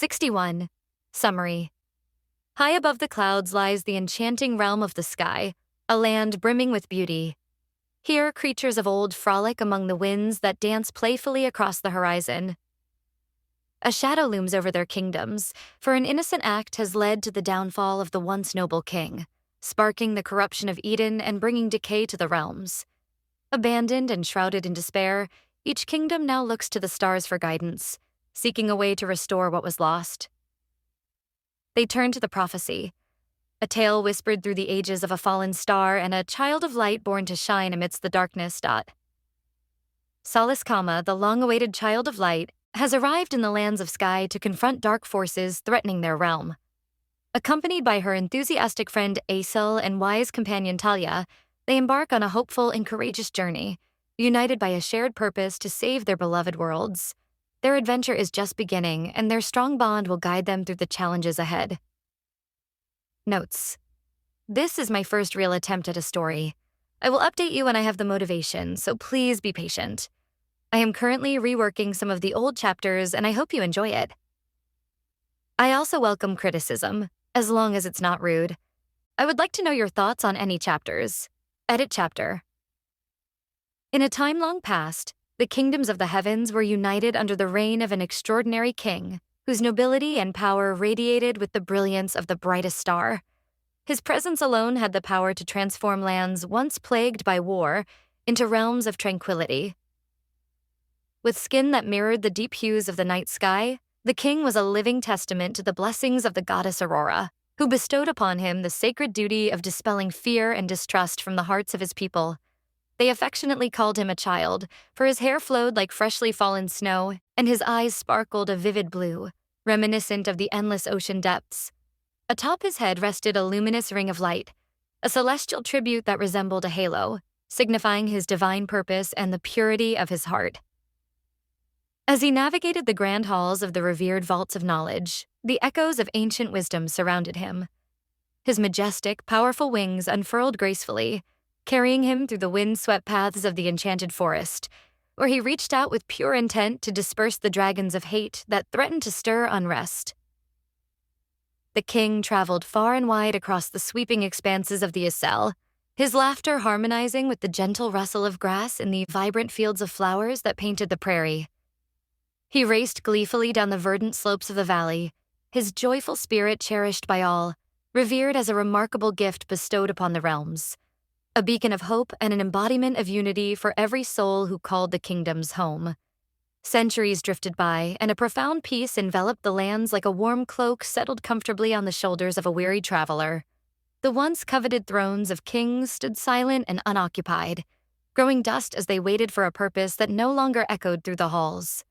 61. Summary. High above the clouds lies the enchanting realm of the sky, a land brimming with beauty. Here, creatures of old frolic among the winds that dance playfully across the horizon. A shadow looms over their kingdoms, for an innocent act has led to the downfall of the once noble king, sparking the corruption of Eden and bringing decay to the realms. Abandoned and shrouded in despair, each kingdom now looks to the stars for guidance, seeking a way to restore what was lost. They turn to the prophecy, a tale whispered through the ages of a fallen star and a child of light born to shine amidst the darkness. Solace Kama, the long-awaited child of light, has arrived in the lands of sky to confront dark forces threatening their realm. Accompanied by her enthusiastic friend Aesel and wise companion Talia, they embark on a hopeful and courageous journey, united by a shared purpose to save their beloved worlds. Their adventure is just beginning, and their strong bond will guide them through the challenges ahead. Notes. This is my first real attempt at a story. I will update you when I have the motivation, so please be patient. I am currently reworking some of the old chapters, and I hope you enjoy it. I also welcome criticism, as long as it's not rude. I would like to know your thoughts on any chapters. Edit chapter. In a time long past, the kingdoms of the heavens were united under the reign of an extraordinary king, whose nobility and power radiated with the brilliance of the brightest star. His presence alone had the power to transform lands once plagued by war into realms of tranquility. With skin that mirrored the deep hues of the night sky, the king was a living testament to the blessings of the goddess Aurora, who bestowed upon him the sacred duty of dispelling fear and distrust from the hearts of his people. They affectionately called him a child, for his hair flowed like freshly fallen snow, and his eyes sparkled a vivid blue, reminiscent of the endless ocean depths. Atop his head rested a luminous ring of light, a celestial tribute that resembled a halo, signifying his divine purpose and the purity of his heart. As he navigated the grand halls of the revered vaults of knowledge, the echoes of ancient wisdom surrounded him. His majestic, powerful wings unfurled gracefully, carrying him through the wind-swept paths of the enchanted forest, where he reached out with pure intent to disperse the dragons of hate that threatened to stir unrest. The king traveled far and wide across the sweeping expanses of the Isel, his laughter harmonizing with the gentle rustle of grass in the vibrant fields of flowers that painted the prairie. He raced gleefully down the verdant slopes of the valley, his joyful spirit cherished by all, revered as a remarkable gift bestowed upon the realms, a beacon of hope and an embodiment of unity for every soul who called the kingdoms home. Centuries drifted by, and a profound peace enveloped the lands like a warm cloak settled comfortably on the shoulders of a weary traveler. The once coveted thrones of kings stood silent and unoccupied, growing dust as they waited for a purpose that no longer echoed through the halls.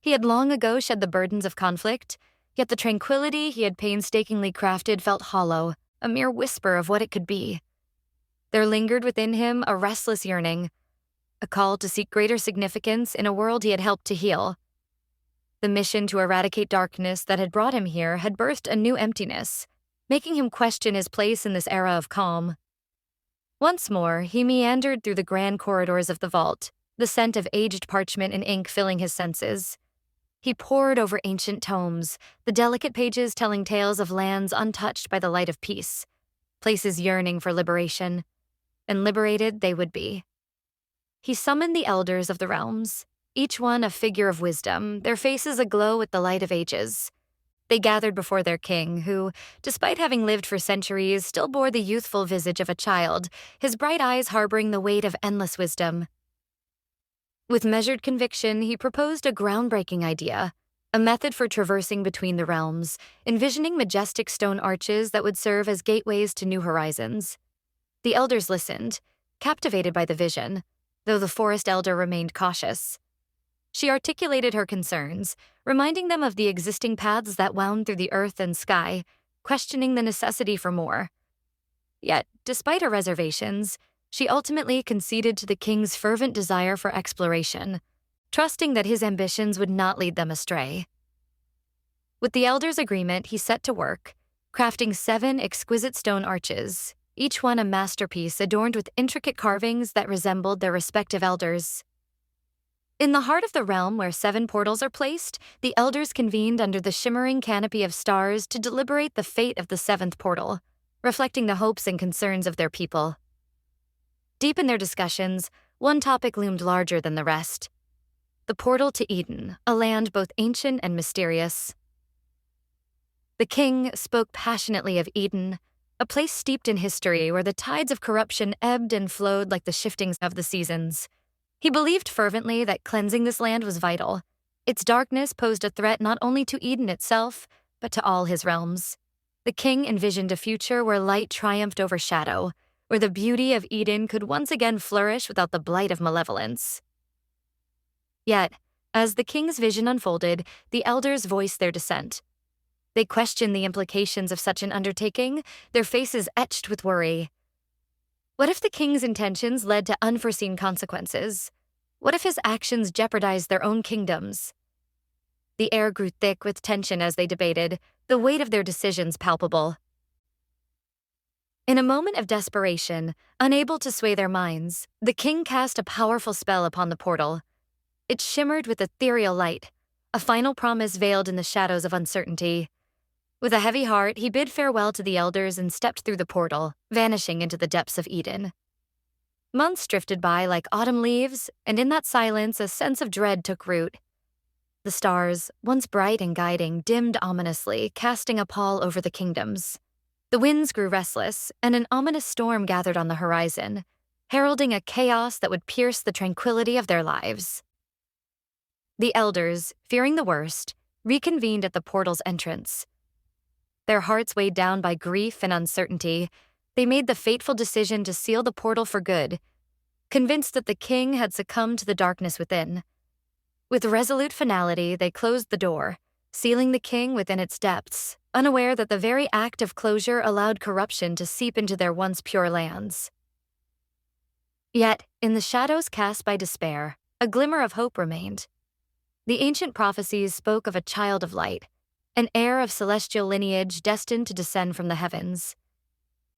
He had long ago shed the burdens of conflict, yet the tranquility he had painstakingly crafted felt hollow, a mere whisper of what it could be. There lingered within him a restless yearning, a call to seek greater significance in a world he had helped to heal. The mission to eradicate darkness that had brought him here had birthed a new emptiness, making him question his place in this era of calm. Once more, he meandered through the grand corridors of the vault, the scent of aged parchment and ink filling his senses. He pored over ancient tomes, the delicate pages telling tales of lands untouched by the light of peace, places yearning for liberation, and liberated they would be. He summoned the elders of the realms, each one a figure of wisdom, their faces aglow with the light of ages. They gathered before their king, who, despite having lived for centuries, still bore the youthful visage of a child, his bright eyes harboring the weight of endless wisdom. With measured conviction, he proposed a groundbreaking idea, a method for traversing between the realms, envisioning majestic stone arches that would serve as gateways to new horizons. The elders listened, captivated by the vision, though the forest elder remained cautious. She articulated her concerns, reminding them of the existing paths that wound through the earth and sky, questioning the necessity for more. Yet, despite her reservations, she ultimately conceded to the king's fervent desire for exploration, trusting that his ambitions would not lead them astray. With the elders' agreement, he set to work, crafting 7 exquisite stone arches, each one a masterpiece adorned with intricate carvings that resembled their respective elders. In the heart of the realm where 7 portals are placed, the elders convened under the shimmering canopy of stars to deliberate the fate of the 7th portal, reflecting the hopes and concerns of their people. Deep in their discussions, one topic loomed larger than the rest: the portal to Eden, a land both ancient and mysterious. The king spoke passionately of Eden, a place steeped in history where the tides of corruption ebbed and flowed like the shiftings of the seasons. He believed fervently that cleansing this land was vital. Its darkness posed a threat not only to Eden itself, but to all his realms. The king envisioned a future where light triumphed over shadow, where the beauty of Eden could once again flourish without the blight of malevolence. Yet, as the king's vision unfolded, the elders voiced their dissent. They questioned the implications of such an undertaking, their faces etched with worry. What if the king's intentions led to unforeseen consequences? What if his actions jeopardized their own kingdoms? The air grew thick with tension as they debated, the weight of their decisions palpable. In a moment of desperation, unable to sway their minds, the king cast a powerful spell upon the portal. It shimmered with ethereal light, a final promise veiled in the shadows of uncertainty. With a heavy heart, he bid farewell to the elders and stepped through the portal, vanishing into the depths of Eden. Months drifted by like autumn leaves, and in that silence, a sense of dread took root. The stars, once bright and guiding, dimmed ominously, casting a pall over the kingdoms. The winds grew restless, and an ominous storm gathered on the horizon, heralding a chaos that would pierce the tranquility of their lives. The elders, fearing the worst, reconvened at the portal's entrance. Their hearts weighed down by grief and uncertainty, they made the fateful decision to seal the portal for good, convinced that the king had succumbed to the darkness within. With resolute finality, they closed the door, sealing the king within its depths, unaware that the very act of closure allowed corruption to seep into their once pure lands. Yet, in the shadows cast by despair, a glimmer of hope remained. The ancient prophecies spoke of a child of light, an heir of celestial lineage destined to descend from the heavens.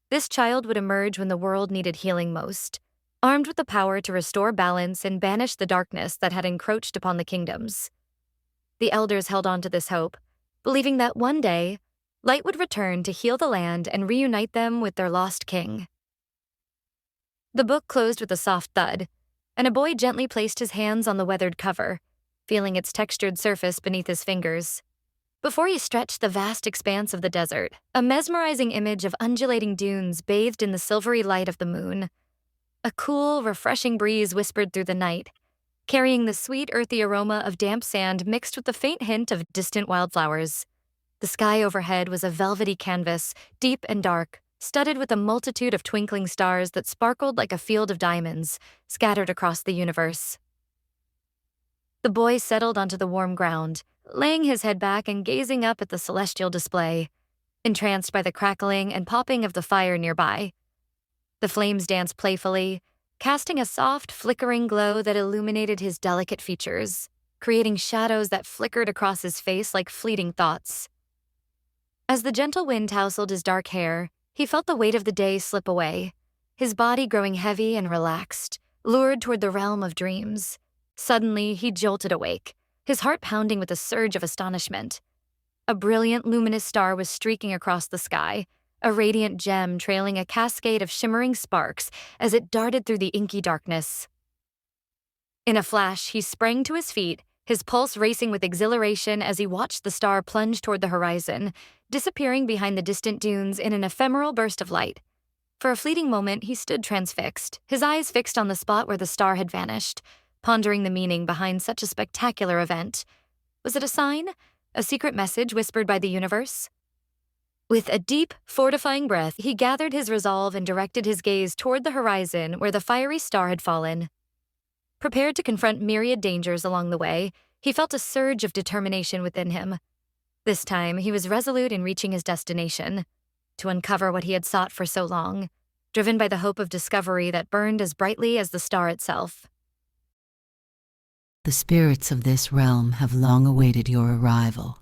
This child would emerge when the world needed healing most, armed with the power to restore balance and banish the darkness that had encroached upon the kingdoms. The elders held on to this hope, believing that one day, light would return to heal the land and reunite them with their lost king. The book closed with a soft thud, and a boy gently placed his hands on the weathered cover, feeling its textured surface beneath his fingers. Before he stretched the vast expanse of the desert, a mesmerizing image of undulating dunes bathed in the silvery light of the moon. A cool, refreshing breeze whispered through the night, carrying the sweet, earthy aroma of damp sand mixed with the faint hint of distant wildflowers. The sky overhead was a velvety canvas, deep and dark, studded with a multitude of twinkling stars that sparkled like a field of diamonds, scattered across the universe. The boy settled onto the warm ground, laying his head back and gazing up at the celestial display, entranced by the crackling and popping of the fire nearby. The flames danced playfully, casting a soft, flickering glow that illuminated his delicate features, creating shadows that flickered across his face like fleeting thoughts. As the gentle wind tousled his dark hair, he felt the weight of the day slip away, his body growing heavy and relaxed, lured toward the realm of dreams. Suddenly, he jolted awake, his heart pounding with a surge of astonishment. A brilliant, luminous star was streaking across the sky, a radiant gem trailing a cascade of shimmering sparks as it darted through the inky darkness. In a flash, he sprang to his feet, his pulse racing with exhilaration as he watched the star plunge toward the horizon, disappearing behind the distant dunes in an ephemeral burst of light. For a fleeting moment, he stood transfixed, his eyes fixed on the spot where the star had vanished, pondering the meaning behind such a spectacular event. Was it a sign? A secret message whispered by the universe? With a deep, fortifying breath, he gathered his resolve and directed his gaze toward the horizon where the fiery star had fallen. Prepared to confront myriad dangers along the way, he felt a surge of determination within him. This time, he was resolute in reaching his destination, to uncover what he had sought for so long, driven by the hope of discovery that burned as brightly as the star itself. The spirits of this realm have long awaited your arrival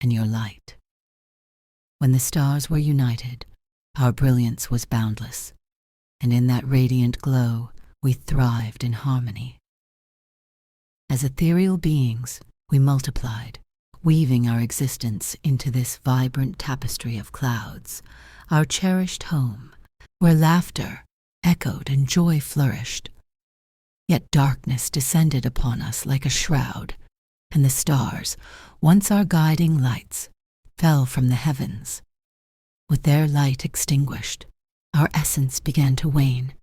and your light. When the stars were united, our brilliance was boundless, and in that radiant glow, we thrived in harmony. As ethereal beings, we multiplied, weaving our existence into this vibrant tapestry of clouds, our cherished home, where laughter echoed and joy flourished. Yet darkness descended upon us like a shroud, and the stars, once our guiding lights, fell from the heavens. With their light extinguished, our essence began to wane,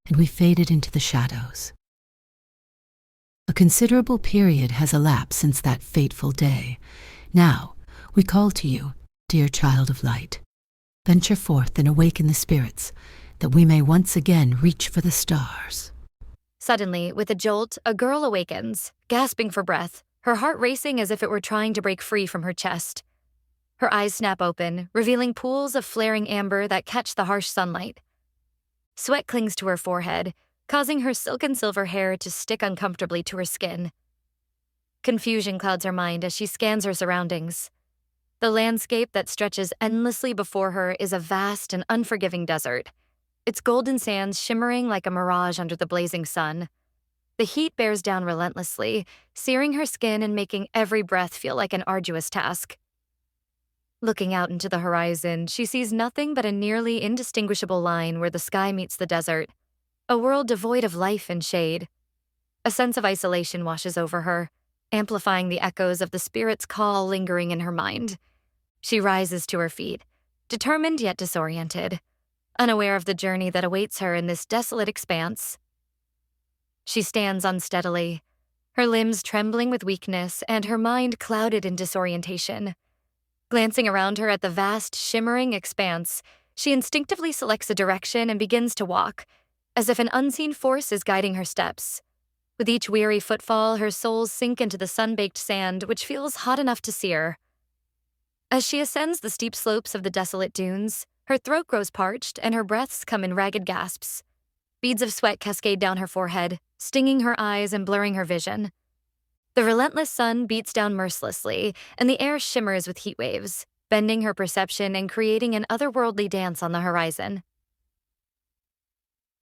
and we faded into the shadows. A considerable period has elapsed since that fateful day. Now, we call to you, dear child of light. Venture forth and awaken the spirits, that we may once again reach for the stars. Suddenly, with a jolt, a girl awakens, gasping for breath, her heart racing as if it were trying to break free from her chest. Her eyes snap open, revealing pools of flaring amber that catch the harsh sunlight. Sweat clings to her forehead, causing her silken silver hair to stick uncomfortably to her skin. Confusion clouds her mind as she scans her surroundings. The landscape that stretches endlessly before her is a vast and unforgiving desert, its golden sands shimmering like a mirage under the blazing sun. The heat bears down relentlessly, searing her skin and making every breath feel like an arduous task. Looking out into the horizon, she sees nothing but a nearly indistinguishable line where the sky meets the desert, a world devoid of life and shade. A sense of isolation washes over her, amplifying the echoes of the spirit's call lingering in her mind. She rises to her feet, determined yet disoriented, unaware of the journey that awaits her in this desolate expanse. She stands unsteadily, her limbs trembling with weakness and her mind clouded in disorientation. Glancing around her at the vast, shimmering expanse, she instinctively selects a direction and begins to walk, as if an unseen force is guiding her steps. With each weary footfall, her soles sink into the sun-baked sand, which feels hot enough to sear. As she ascends the steep slopes of the desolate dunes, her throat grows parched and her breaths come in ragged gasps. Beads of sweat cascade down her forehead, stinging her eyes and blurring her vision. The relentless sun beats down mercilessly, and the air shimmers with heat waves, bending her perception and creating an otherworldly dance on the horizon.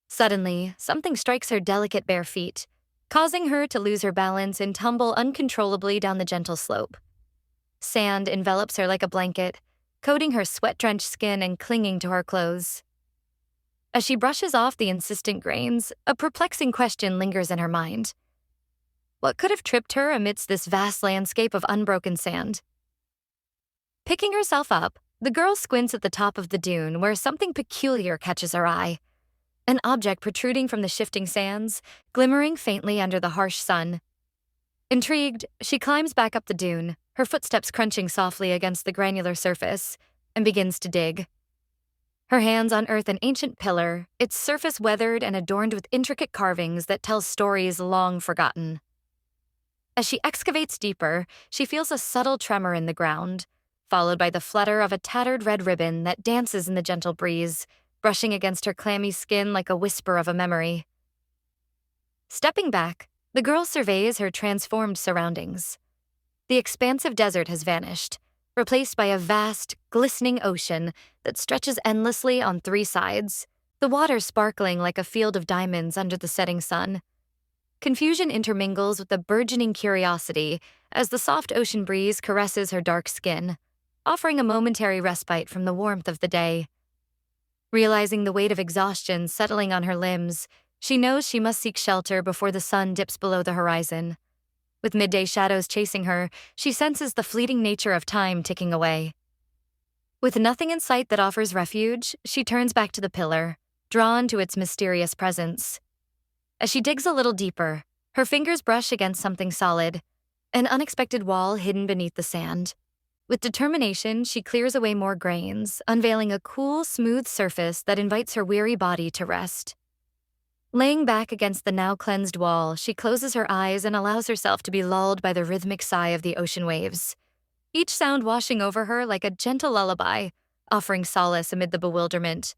Suddenly, something strikes her delicate bare feet, causing her to lose her balance and tumble uncontrollably down the gentle slope. Sand envelops her like a blanket, coating her sweat-drenched skin and clinging to her clothes. As she brushes off the insistent grains, a perplexing question lingers in her mind. What could have tripped her amidst this vast landscape of unbroken sand? Picking herself up, the girl squints at the top of the dune where something peculiar catches her eye. An object protruding from the shifting sands, glimmering faintly under the harsh sun. Intrigued, she climbs back up the dune, her footsteps crunching softly against the granular surface, and begins to dig. Her hands unearth an ancient pillar, its surface weathered and adorned with intricate carvings that tell stories long forgotten. As she excavates deeper, she feels a subtle tremor in the ground, followed by the flutter of a tattered red ribbon that dances in the gentle breeze, brushing against her clammy skin like a whisper of a memory. Stepping back, the girl surveys her transformed surroundings. The expansive desert has vanished, replaced by a vast, glistening ocean that stretches endlessly on three sides, the water sparkling like a field of diamonds under the setting sun. Confusion intermingles with a burgeoning curiosity as the soft ocean breeze caresses her dark skin, offering a momentary respite from the warmth of the day. Realizing the weight of exhaustion settling on her limbs, she knows she must seek shelter before the sun dips below the horizon. With midday shadows chasing her, she senses the fleeting nature of time ticking away. With nothing in sight that offers refuge, she turns back to the pillar, drawn to its mysterious presence. As she digs a little deeper, her fingers brush against something solid, an unexpected wall hidden beneath the sand. With determination, she clears away more grains, unveiling a cool, smooth surface that invites her weary body to rest. Laying back against the now cleansed wall, she closes her eyes and allows herself to be lulled by the rhythmic sigh of the ocean waves, each sound washing over her like a gentle lullaby, offering solace amid the bewilderment.